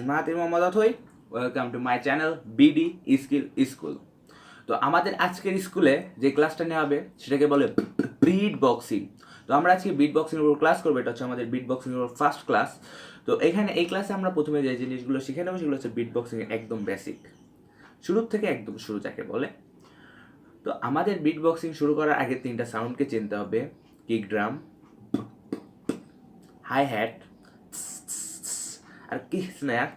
Mahathir Mohammad Athoi. Welcome to my channel BD skill school. তো আমাদের আজকের স্কুলে যে ক্লাসটা নেওয়া হবে সেটাকে বলে বিট বক্সিং। তো আমরা আজকে বিট বক্সিংয়ের উপর ক্লাস করবো। এটা হচ্ছে আমাদের বিট বক্সিংয়ের উপর ফার্স্ট ক্লাস। তো এখানে এই ক্লাসে আমরা প্রথমে যে জিনিসগুলো শিখে নেবো সেগুলো হচ্ছে বিট বক্সিংয়ের একদম বেসিক, শুরুর থেকে একদম শুরু যাকে বলে। তো আমাদের বিট বক্সিং শুরু করার আগে তিনটা সাউন্ডকে চিনতে হবে: কিক ড্রাম, হাই হ্যাট আর কিক স্ন্যার।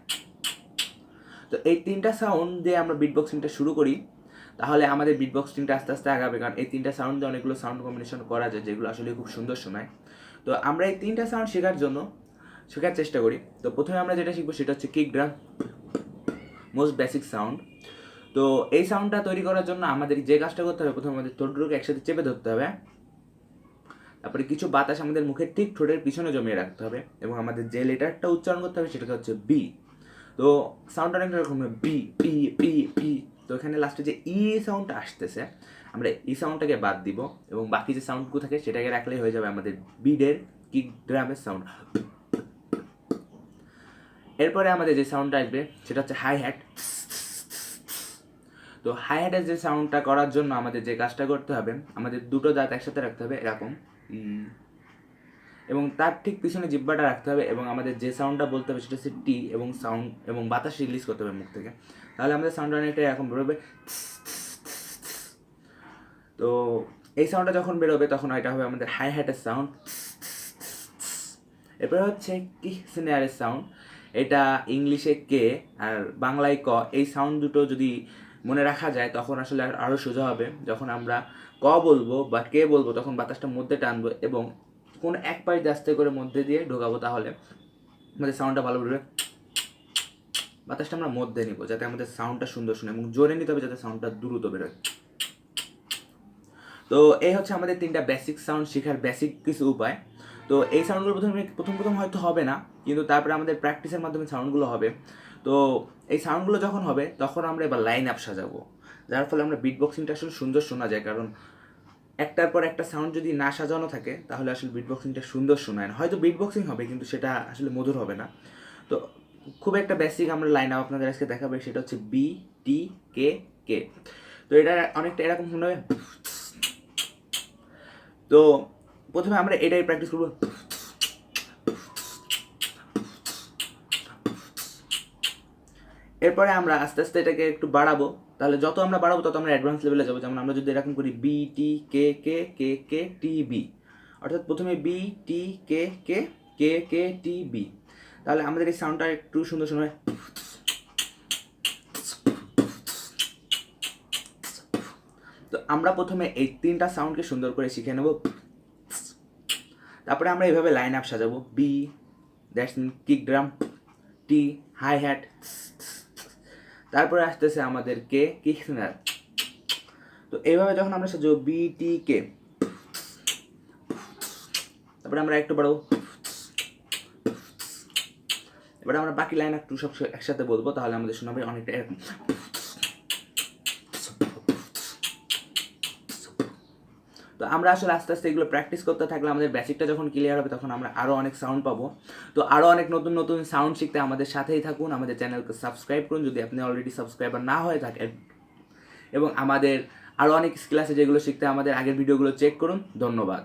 তো এই তিনটা সাউন্ড দিয়ে আমরা বিট বক্সিংটা শুরু করি, তাহলে আমাদের বিট বক্সিংটা আস্তে আস্তে আগাবে। কারণ এই তিনটা সাউন্ড দিয়ে অনেকগুলো সাউন্ড কম্বিনেশন করা যায় যেগুলো আসলে খুব সুন্দর শোনায়। তো আমরা এই তিনটা সাউন্ড শেখার চেষ্টা করি। তো প্রথমে আমরা যেটা শিখবো সেটা হচ্ছে kick drum, most basic sound. তো এই সাউন্ডটা তৈরি করার জন্য আমাদের যে কাজটা করতে হবে, প্রথমে আমাদের ঠোঁটগুলোকে একসাথে চেপে ধরতে হবে, তারপরে কিছু বাতাস আমাদের মুখের ঠিক ঠোঁটের পিছনে জমিয়ে রাখতে হবে, এবং আমাদের যে লেটারটা উচ্চারণ করতে হবে সেটা হচ্ছে বি। তো সাউন্ড অনেকটা রকম বি পি পি পি। তো এখানে লাস্টে যে ই সাউন্ডটা আসতেছে, আমরা ই সাউন্ডটাকে বাদ দিব এবং বাকি যে সাউন্ডগুলো থাকে সেটাকে রাখলেই হয়ে যাবে আমাদের বিডের কিক ড্রামের সাউন্ড। এরপরে আমাদের যে সাউন্ডটা আসবে সেটা হচ্ছে হাই হ্যাট। তো হাই হ্যাটের যে সাউন্ডটা করার জন্য আমাদের যে কাজটা করতে হবে, আমাদের দুটো দাঁত একসাথে রাখতে হবে এরকম, এবং তার ঠিক পিছনে জিব্বাটা রাখতে হবে, এবং আমাদের যে সাউন্ডটা বলতে হবে সেটা হচ্ছে টি, এবং সাউন্ড এবং বাতাস রিলিজ করতে হবে মুখ থেকে। তাহলে আমাদের সাউন্ডটা অনেকটা এরকম বেরোবে। তো এই সাউন্ডটা যখন বেরোবে তখন এটা হবে আমাদের হাই হ্যাটের সাউন্ড। এরপরে হচ্ছে কি স্নেয়ারের সাউন্ড। এটা ইংলিশে কে আর বাংলায় ক, এই সাউন্ড দুটো যদি মনে রাখা যায় তখন আসলে আরও সোজা হবে। যখন আমরা ক বলবো বা কে বলবো তখন বাতাসটা মধ্যে টানবো এবং কোনো এক পাশ দিয়ে আস্তে করে মধ্যে দিয়ে ঢোকাবো, তাহলে আমাদের সাউন্ডটা ভালো বেরোবে। বাতাসটা আমরা মধ্যে নিব যাতে আমাদের সাউন্ডটা সুন্দর শুনে, এবং জোরে নিতে হবে যাতে সাউন্ডটা দ্রুত বেরোয়। তো এই হচ্ছে আমাদের তিনটা বেসিক সাউন্ড শেখার বেসিক কিছু উপায়। তো এই সাউন্ডগুলো প্রথম হয়তো হবে না, কিন্তু তারপরে আমাদের প্র্যাকটিসের মাধ্যমে সাউন্ডগুলো হবে। তো এই সাউন্ডগুলো যখন হবে তখন আমরা এবার লাইন আপ সাজাবো, যার ফলে আমরা বিট বক্সিংটা আসলে সুন্দর শোনা যায়। কারণ একটার পর একটা সাউন্ড যদি না সাজানো থাকে তাহলে আসলে বিট বক্সিংটা সুন্দর শোনায় না। হয়তো বিট বক্সিং হবে কিন্তু সেটা আসলে মধুর হবে না। তো খুব একটা বেসিক আমরা লাইন আপ আপনাদের আজকে দেখাবো, সেটা হচ্ছে বি টি কে কে। তো এটা অনেকটা এরকম শোনাবে। তো প্রথমে আমরা এটাই প্র্যাকটিস করবো। এরপরে আমরা আস্তে আস্তে এটাকে একটু বাড়াবো, তাহলে যত আমরা বাড়াবো তত আমরা অ্যাডভান্স লেভেলে যাবো। যেমন আমরা যদি এরকম করি বি টি কে কে কে কে টি বি, অর্থাৎ প্রথমে বি টি কে কে কে কে টি বি, তাহলে আমাদের এই সাউন্ডটা একটু সুন্দর শোনাবে। তো আমরা প্রথমে এই তিনটা সাউন্ডকে সুন্দর করে শিখে নেব, তারপরে আমরা এইভাবে লাইন আপ সাজাবো। B that's mean kick drum, T hi hat, তারপরে আসতেছে আমাদের কে কিক স্ন্যার। তো এইভাবে যখন আমরা সাজাবো বি টি কে, তারপরে আমরা একটু বাড়াবো। এবারে আমরা বাকি লাইন একটু সব একসাথে বলবো, তাহলে আমাদের শোনাবে অনেকটা এরকম। তো আমরা আসলে আস্তে আস্তে এগুলো প্র্যাকটিস করতে থাকলে আমাদের বেসিকটা যখন ক্লিয়ার হবে তখন আমরা আরও অনেক সাউন্ড পাবো। তো আরও অনেক নতুন নতুন সাউন্ড শিখতে আমাদের সাথেই থাকুন, আমাদের চ্যানেলকে সাবস্ক্রাইব করুন যদি আপনি অলরেডি সাবস্ক্রাইবার না হয়ে থাকেন, এবং আমাদের আরও অনেক স্কিল আছে যেগুলো শিখতে আমাদের আগের ভিডিওগুলো চেক করুন। ধন্যবাদ।